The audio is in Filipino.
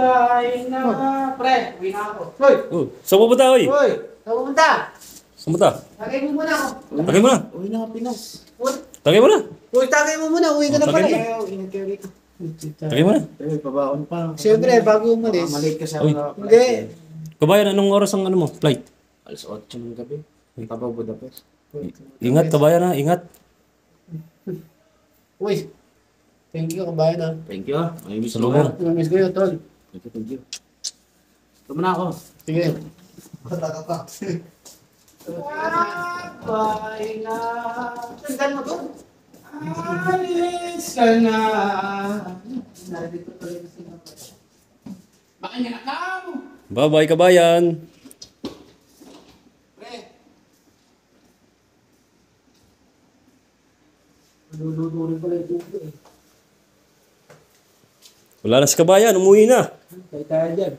Bye na. Pre, uwi na ako. Hoy! Saan pupunta, oy? Hoy! Saan pupunta? Saan pupunta? Tagay mo muna ako. Tagay mo na. Uwi na ako, Pinas. Tagay mo na. Uy, tagay mo muna. Uwi ka na pala. Tagay Ingat kayo rito. Tagay mo na. Pabaon pa. Siyempre, bago umalis. Malate ka sa Uy. Hindi. Kabayan, anong oras ang ano mo? Flight? Alas 8 ng gabi. Tabaw Budapest. Ingat, kabayan ha. Ingat. Uy. Thank you, kabayan ha. Thank you. May miss ko. Salubong. Miss ko yun, tol. Thank you. Tama na ako. Sige. Bata ka pa. Bye na. Tandaan mo to? Alis ka na. Narito tuloy na sila. Makanya na ka mo. Bye-bye, kabayan. Pre. Luluto rin pala ito eh. Wala na si kabayan. Umuwi na. Tayo tayo dyan.